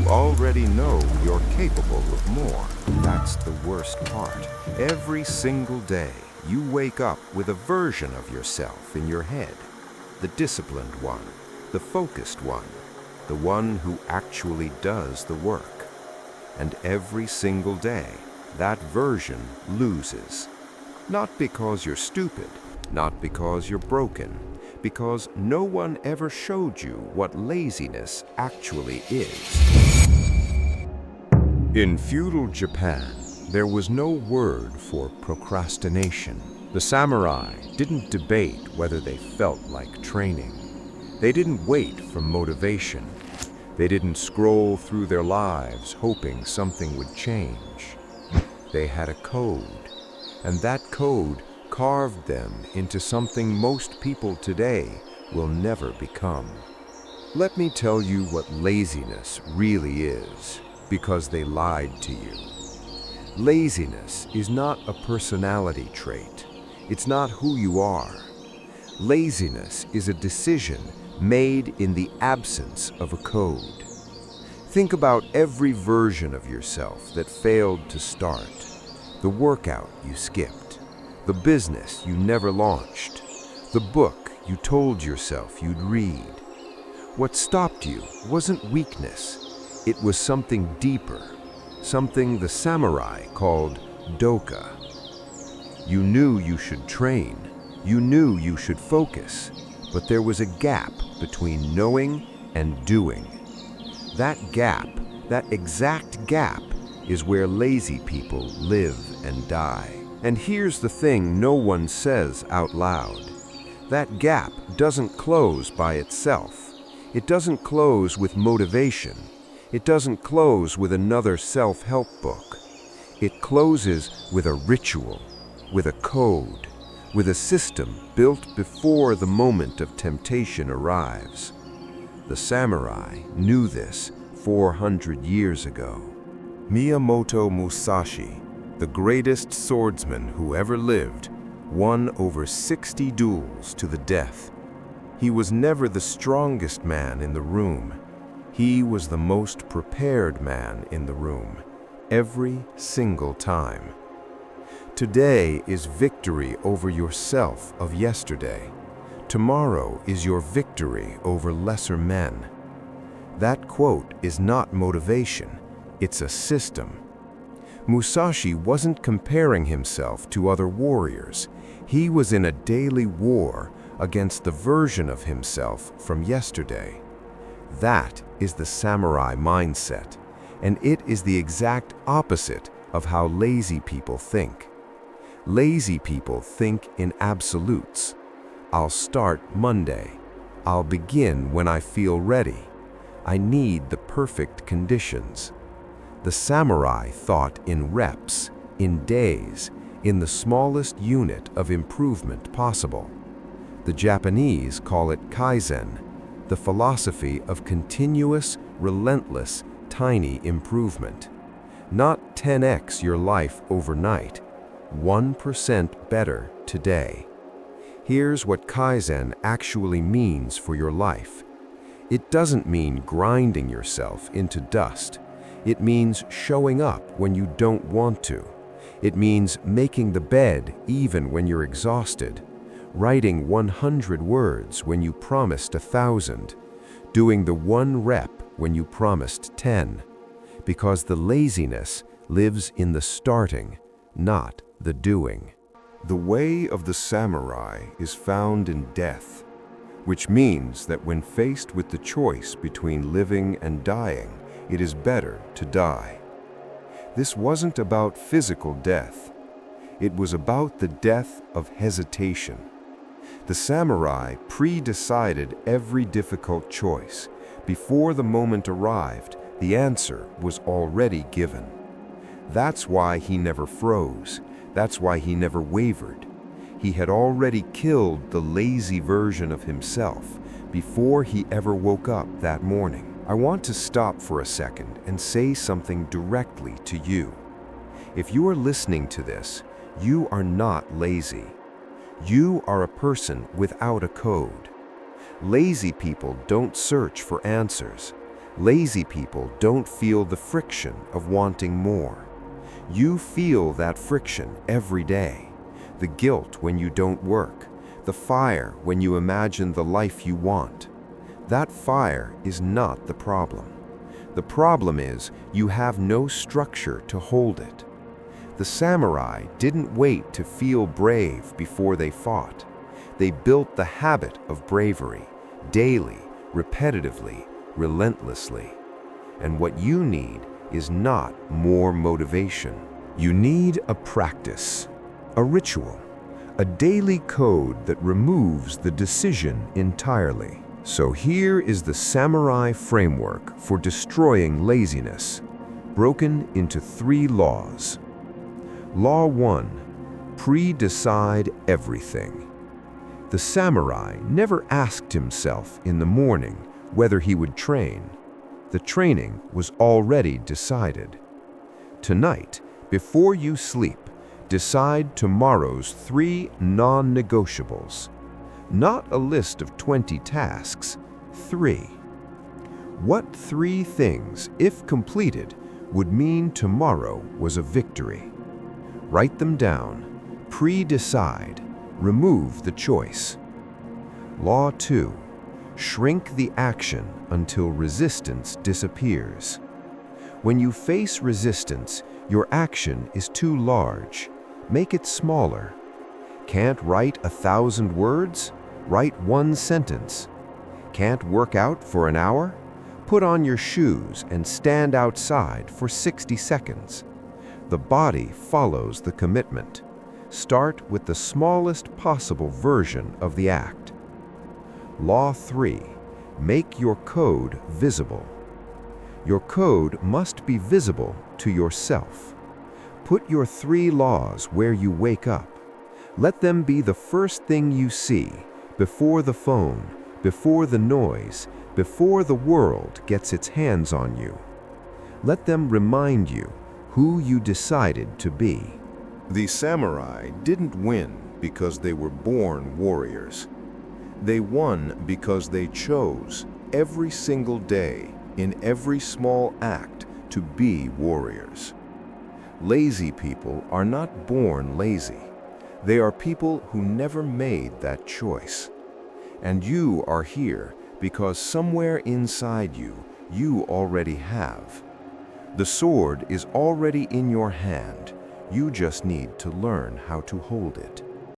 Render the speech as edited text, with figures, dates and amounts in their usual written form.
already know you're capable of more. That's the worst part. Every single day, you wake up with a version of yourself in your head. The disciplined one, the focused one, the one who actually does the work. And every single day, that version loses. Not because you're stupid, not because you're broken, because no one ever showed you what laziness actually is. In feudal Japan, there was no word for procrastination. The samurai didn't debate whether they felt like training. They didn't wait for motivation. They didn't scroll through their lives hoping something would change. They had a code, and that code carved them into something most people today will never become. Let me tell you what laziness really is, because they lied to you. Laziness is not a personality trait. It's not who you are. Laziness is a decision made in the absence of a code. Think about every version of yourself that failed to start. The workout you skipped. The business you never launched. The book you told yourself you'd read. What stopped you wasn't weakness. It was something deeper, something the samurai called doka. You knew you should train. You knew you should focus. But there was a gap between knowing and doing. That gap, that exact gap, is where lazy people live and die. And here's the thing no one says out loud. That gap doesn't close by itself. It doesn't close with motivation. It doesn't close with another self-help book. It closes with a ritual, with a code, with a system built before the moment of temptation arrives. The samurai knew this 400 years ago. Miyamoto Musashi, the greatest swordsman who ever lived, won over 60 duels to the death. He was never the strongest man in the room. He was the most prepared man in the room, every single time. Today is victory over yourself of yesterday. Tomorrow is your victory over lesser men. That quote is not motivation, it's a system. Musashi wasn't comparing himself to other warriors. He was in a daily war against the version of himself from yesterday. That is the samurai mindset, and it is the exact opposite of how lazy people think. Lazy people think in absolutes. I'll start Monday. I'll begin when I feel ready. I need the perfect conditions. The samurai thought in reps, in days, in the smallest unit of improvement possible. The Japanese call it Kaizen, the philosophy of continuous, relentless, tiny improvement. Not 10x your life overnight, 1% better today. Here's what Kaizen actually means for your life. It doesn't mean grinding yourself into dust. It means showing up when you don't want to. It means making the bed even when you're exhausted, writing 100 words when you promised 1,000, doing the 1 rep when you promised 10, because the laziness lives in the starting, not the doing. The way of the samurai is found in death, which means that when faced with the choice between living and dying, it is better to die. This wasn't about physical death. It was about the death of hesitation. The samurai pre-decided every difficult choice. Before the moment arrived, the answer was already given. That's why he never froze. That's why he never wavered. He had already killed the lazy version of himself before he ever woke up that morning. I want to stop for a second and say something directly to you. If you are listening to this, you are not lazy. You are a person without a code. Lazy people don't search for answers. Lazy people don't feel the friction of wanting more. You feel that friction every day. The guilt when you don't work, the fire when you imagine the life you want. That fire is not the problem. The problem is you have no structure to hold it. The samurai didn't wait to feel brave before they fought. They built the habit of bravery, daily, repetitively, relentlessly. And what you need is not more motivation. You need a practice, a ritual, a daily code that removes the decision entirely. So here is the samurai framework for destroying laziness, broken into 3 laws. Law 1. Pre-decide everything. The samurai never asked himself in the morning whether he would train. The training was already decided. Tonight, before you sleep, decide tomorrow's 3 non-negotiables. Not a list of 20 tasks, 3. What 3 things, if completed, would mean tomorrow was a victory? Write them down, pre-decide, remove the choice. Law 2. Shrink the action until resistance disappears. When you face resistance, your action is too large. Make it smaller. Can't write 1,000 words? Write 1 sentence. Can't work out for an hour? Put on your shoes and stand outside for 60 seconds. The body follows the commitment. Start with the smallest possible version of the act. Law 3. Make your code visible. Your code must be visible to yourself. Put your 3 laws where you wake up. Let them be the first thing you see, before the phone, before the noise, before the world gets its hands on you. Let them remind you who you decided to be. The samurai didn't win because they were born warriors. They won because they chose every single day, in every small act, to be warriors. Lazy people are not born lazy. They are people who never made that choice. And you are here because somewhere inside you, you already have. The sword is already in your hand. You just need to learn how to hold it.